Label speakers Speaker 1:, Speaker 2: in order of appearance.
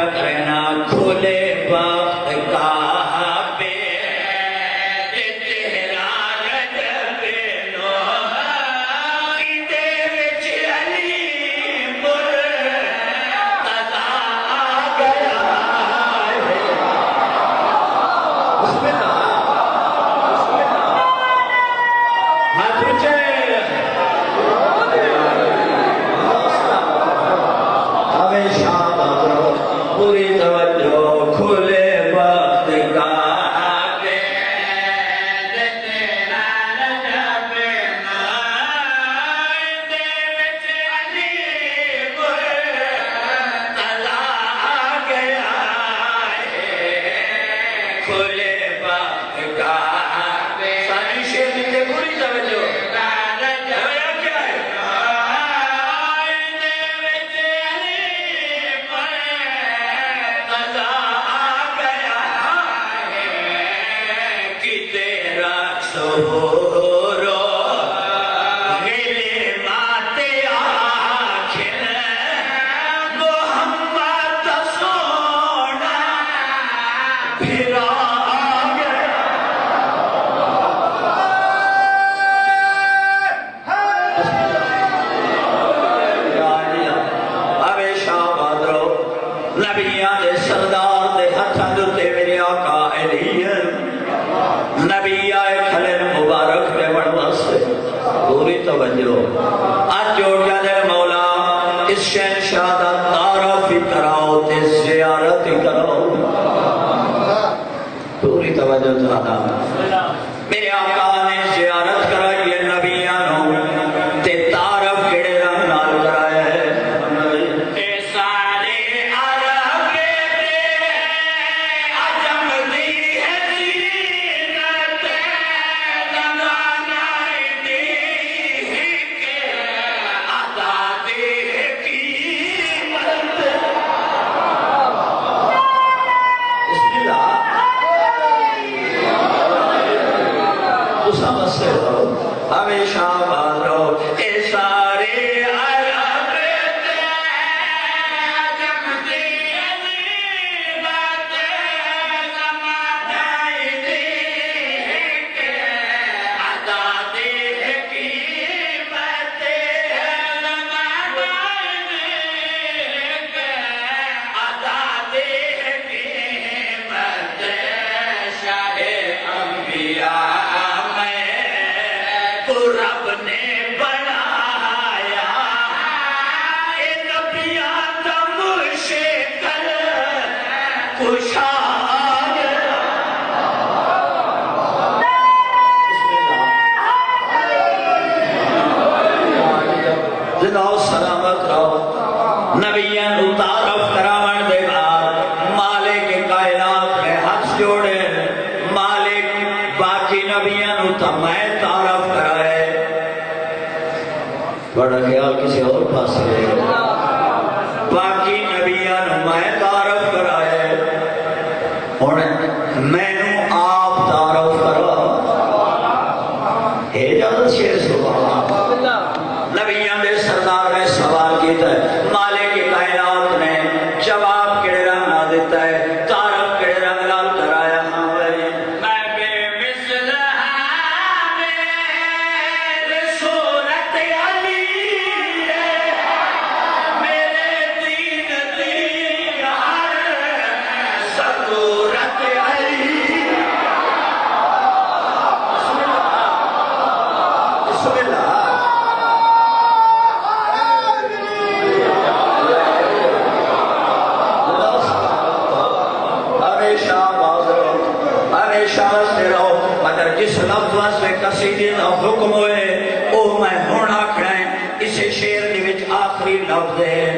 Speaker 1: رکھنا کھلے وقت کا آج جوڑ جانے مولا اس شہنشاہ دا تعارف کراؤ تے زیارت کراؤ پوری توجہ چاہتا میرے آقا نے زیارت کرائی ہے نبیانوں تے تعارف کڑے رنگ نال کرایا ہے ہمیشہ آباد رہو اے سارے عرب جمدی عظیمت زمانائی دیکھ عداد حکیمت زمانائی دیکھ عداد حکیمت شاہ انبیاء رب نے بنایا اے نبیان دا مشکل کشاد زندہ سلامت رہو نبیان اتعارف کراون دے بعد مالک کائنات نے ہاتھ جوڑے مالک باقی نبیان اتمائے تعارف کرائے بڑا خیال کسی اور پاس سے باقی نبیان میں تعارف کرائے اور میں نو آپ تعارف کرا اجازت شیر سبحان نبیان دے سردار نے سوال کیتا ہے مالک کائنات نے جواب کڑے رنگ نہ دیتا ہے تعارف کڑے رنگ نال کرایا ہاں بھائی جس لفظ سے قصیدے دا حکم ہوئے او میں ہونا کھڑائیں اسے شیر دی وچ آخری لفظ ہے